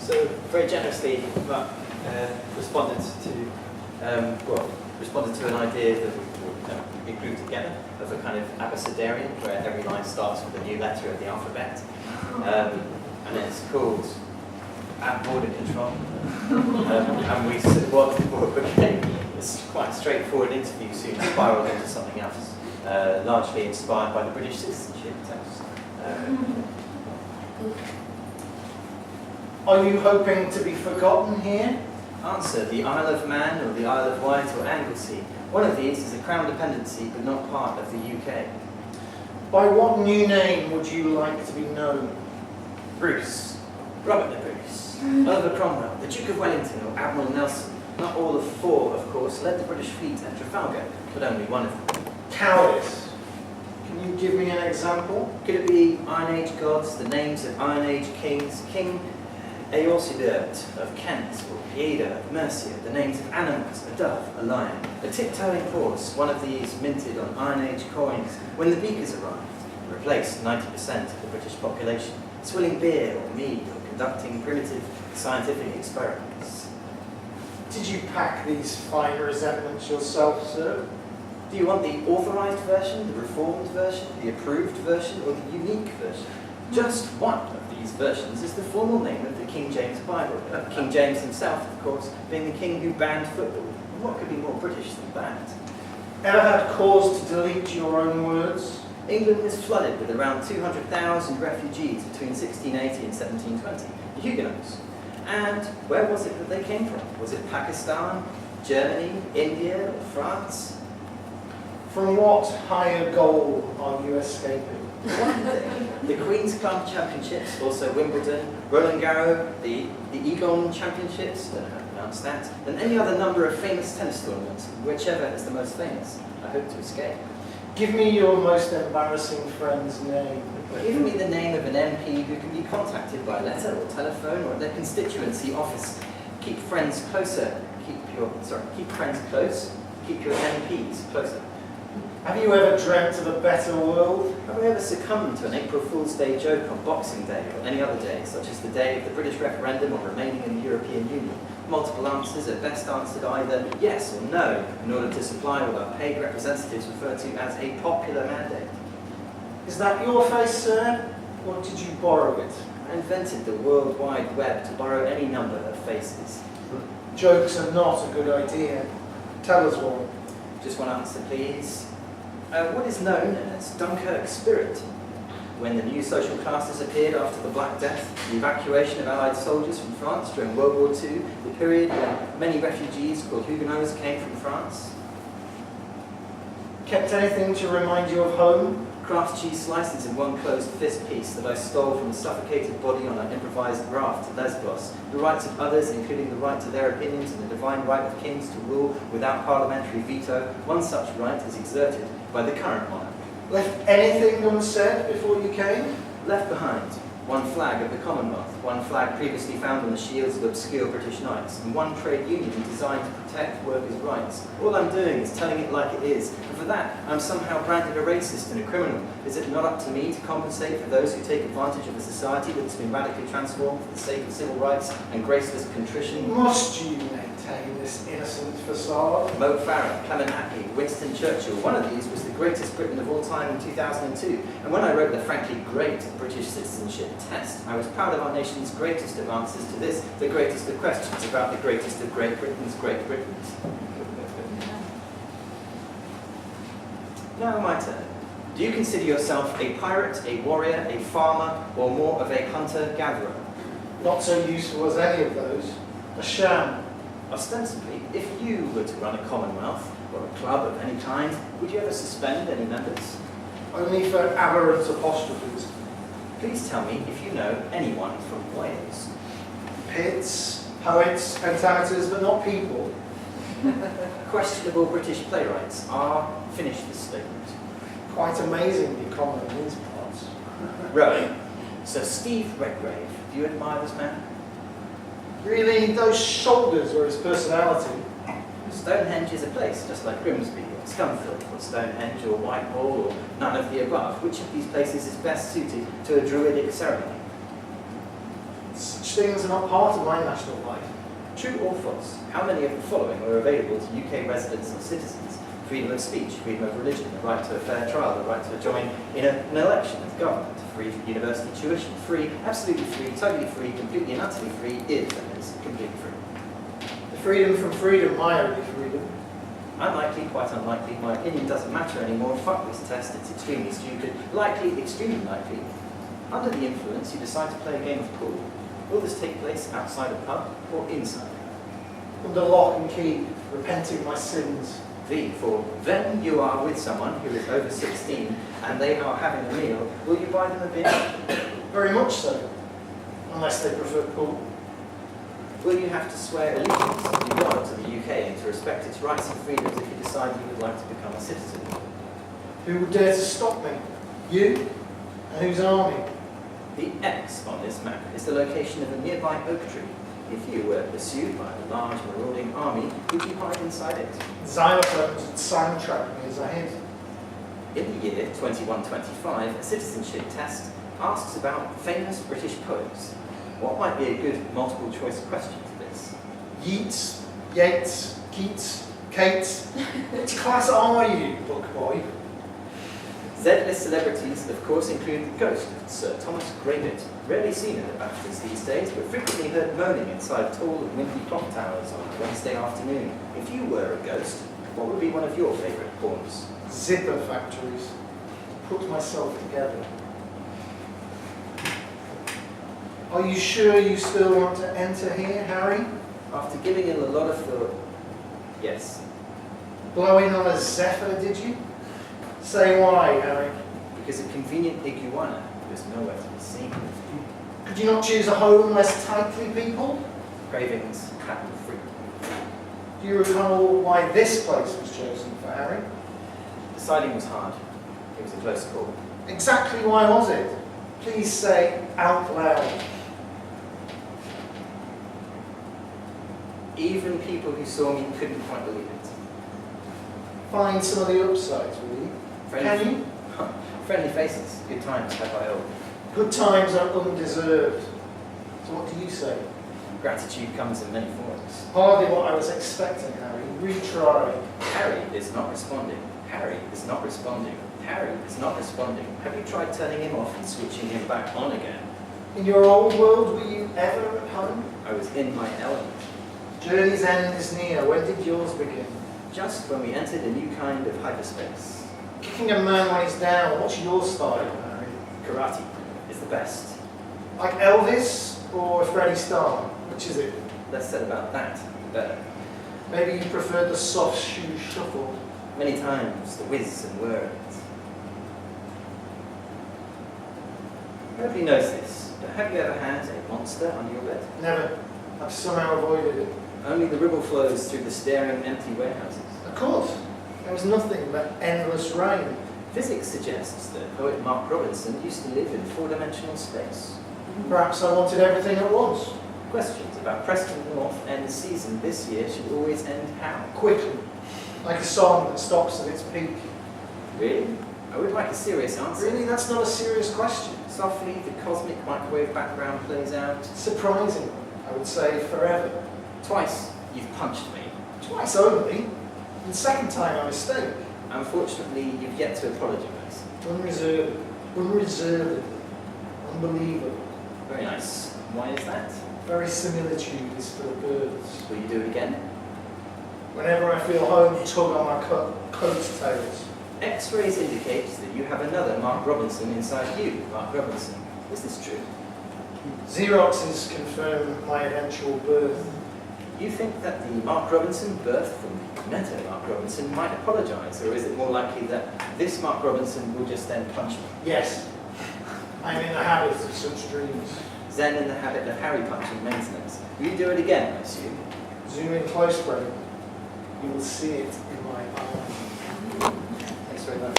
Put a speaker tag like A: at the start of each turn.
A: So very generously, Mark responded to an idea that we grouped together of a kind of abecedarian where every line starts with a new letter of the alphabet, and it's called At Border Control. And we what became this quite straightforward interview soon spiraled into something else, largely inspired by the British citizenship test.
B: Are you hoping to be forgotten here?
A: Answer: the Isle of Man or the Isle of Wight or Anglesey. One of these is a crown dependency but not part of the UK.
B: By what new name would you like to be known?
A: Bruce. Robert the Bruce. Oliver Cromwell, the Duke of Wellington or Admiral Nelson. Not all of four, of course, led the British fleet at Trafalgar, but only one of them.
B: Cowardice. Can you give me an example?
A: Could it be Iron Age gods, the names of Iron Age kings? King Eosilbert of Kent, or Pieda of Mercia, the names of animals, a dove, a lion, a tiptoeing horse, one of these minted on Iron Age coins when the Beakers arrived, replaced 90% of the British population, swilling beer or mead or conducting primitive scientific experiments.
B: Did you pack these fine resentments yourself, sir?
A: Do you want the authorised version, the reformed version, the approved version, or the unique version? Just one of these versions is the formal name of the King James Bible. King James himself, of course, being the king who banned football. What could be more British than that?
B: Ever had cause to delete your own words?
A: England was flooded with around 200,000 refugees between 1680 and 1720, the Huguenots. And where was it that they came from? Was it Pakistan, Germany, India, or France?
B: From what higher goal are you escaping?
A: One thing, the Queen's Club Championships, also Wimbledon, Roland Garros, the Egon Championships, don't know how to pronounce that, and any other number of famous tennis tournaments, whichever is the most famous. I hope to escape.
B: Give me your most embarrassing friend's name.
A: Give me the name of an MP who can be contacted by letter or telephone or at their constituency office. Keep friends closer. Keep friends close. Keep your MPs closer.
B: Have you ever dreamt of a better world?
A: Have I ever succumbed to an April Fool's Day joke on Boxing Day or any other day, such as the day of the British referendum on remaining in the European Union? Multiple answers are best answered either yes or no, in order to supply what our paid representatives refer to as a popular mandate.
B: Is that your face, sir? Or did you borrow it?
A: I invented the World Wide Web to borrow any number of faces.
B: Jokes are not a good idea. Tell us one.
A: Just one answer, please. What is known as Dunkirk spirit? When the new social classes appeared after the Black Death, the evacuation of Allied soldiers from France during World War II, the period when many refugees called Huguenots came from France.
B: Kept anything to remind you of home?
A: Kraft cheese slices in one closed fist piece that I stole from a suffocated body on an improvised raft at Lesbos. The rights of others, including the right to their opinions and the divine right of kings to rule without parliamentary veto, one such right is exerted by the current monarch.
B: Left anything unsaid before you came?
A: Left behind, one flag of the Commonwealth, one flag previously found on the shields of obscure British knights, and one trade union designed to protect workers' rights. All I'm doing is telling it like it is, and for that I'm somehow branded a racist and a criminal. Is it not up to me to compensate for those who take advantage of a society that has been radically transformed for the sake of civil rights and graceless contrition?
B: Must you maintain this innocent facade?
A: Mo Farah, Clement Attlee, Winston Churchill, one of these was the greatest Briton of all time in 2002, and when I wrote the frankly great British citizenship test, I was proud of our nation's greatest of answers to this, the greatest of questions about the greatest of Great Britain's Great Britons. Now my turn. Do you consider yourself a pirate, a warrior, a farmer, or more of a hunter-gatherer?
B: Not so useful as any of those. A sham.
A: Ostensibly, if you were to run a commonwealth, or a club of any kind, would you ever suspend any members?
B: Only for aberrant apostrophes.
A: Please tell me if you know anyone from Wales.
B: Pits, poets, pentameters, but not people.
A: Questionable British playwrights are, finish this statement.
B: Quite amazingly common in these parts.
A: Right. So Steve Redgrave, do you admire this man?
B: Really, those shoulders were his personality.
A: Stonehenge is a place, just like Grimsby, or Scunthorpe, or Stonehenge, or Whitehall, or none of the above. Which of these places is best suited to a druidic ceremony?
B: Such things are not part of my national life.
A: True or false? How many of the following are available to UK residents or citizens? Freedom of speech, freedom of religion, the right to a fair trial, the right to join in an election of government, free university tuition, free, absolutely free, totally free, completely and utterly free, is, and is completely free.
B: The freedom from freedom, my only freedom.
A: Unlikely, quite unlikely, my opinion doesn't matter anymore, fuck this test, it's extremely stupid, likely, extremely likely. Under the influence, you decide to play a game of pool. Will this take place outside a pub or inside?
B: Under lock and key, repenting my sins.
A: V for when you are with someone who is over 16 and they are having a meal, will you buy them a beer?
B: Very much so, unless they prefer pool.
A: Will you have to swear allegiance to be loyal to the UK and to respect its rights and freedoms if you decide you would like to become a citizen?
B: Who would dare to stop me? You? And whose army?
A: The X on this map is the location of a nearby oak tree. If you were pursued by a large marauding army, would you hide inside it?
B: Xylophones would soundtrack me as I hid.
A: In the year 2125, a citizenship test asks about famous British poets. What might be a good multiple choice question for this?
B: Yeats, Yeats, Keats, Kates. Which class are you, book boy?
A: Z-list celebrities, of course, include the ghost of Sir Thomas Gravitt, rarely seen at the BAFTAs these days, but frequently heard moaning inside tall and windy clock towers on a Wednesday afternoon. If you were a ghost, what would be one of your favourite haunts?
B: Zipper factories. Put myself together. Are you sure you still want to enter here, Harry?
A: After giving it a lot of thought, yes.
B: Blowing on a zephyr, did you? Say why, Harry.
A: Because a convenient iguana was nowhere to be seen.
B: Could you not choose a home less tightly peopled?
A: Cravings happen frequently.
B: Do you recall why this place was chosen for Harry?
A: Deciding was hard. It was a close call.
B: Exactly why was it? Please say out loud.
A: Even people who saw me couldn't quite believe it.
B: Find some of the upsides, will you? Can you?
A: Friendly faces, good times, had by all.
B: Good times are undeserved. So what do you say?
A: Gratitude comes in many forms.
B: Hardly what I was expecting, Harry. Retry.
A: Harry is not responding. Harry is not responding. Harry is not responding. Have you tried turning him off and switching him back on again?
B: In your old world, were you ever at home?
A: I was in my element.
B: Journey's end is near. When did yours begin?
A: Just when we entered a new kind of hyperspace.
B: Kicking a man when he's down. What's your style, Harry?
A: Karate is the best.
B: Like Elvis or Freddie Starr? Which is it?
A: Less said about that, the better.
B: Maybe you prefer the soft shoe shuffle.
A: Many times, the whiz and whir. Nobody knows this, but have you ever had a monster under your bed?
B: Never. I've somehow avoided it.
A: Only the ribble flows through the staring, empty warehouses.
B: Of course. There was nothing but endless rain.
A: Physics suggests that poet Mark Robinson used to live in four-dimensional space.
B: Perhaps I wanted everything at once.
A: Questions about Preston North End season this year should always end how?
B: Quickly. Like a song that stops at its peak.
A: Really? I would like a serious answer.
B: Really? That's not a serious question.
A: Softly, the cosmic microwave background plays out.
B: Surprising, I would say forever.
A: Twice, you've punched me.
B: Twice only. And the second time I mistake.
A: Unfortunately, you've yet to apologise.
B: Unreserved. Unreservedly. Unbelievable.
A: Very nice. Why is that?
B: Very similitude is for the birds.
A: Will you do it again?
B: Whenever I feel home, tug on my coat tails.
A: X-rays indicate that you have another Mark Robinson inside you, Mark Robinson. Is this true?
B: Xeroxes confirm my eventual birth.
A: You think that the Mark Robinson birthed from the meta Mark Robinson might apologise, or is it more likely that this Mark Robinson will just then punch me?
B: Yes. I'm in the habit of such dreams.
A: Zen in the habit of Harry punching maintenance. Will you do it again, I assume?
B: Zoom in close, Brandon. You will see it in my eyes.
A: Thanks very much.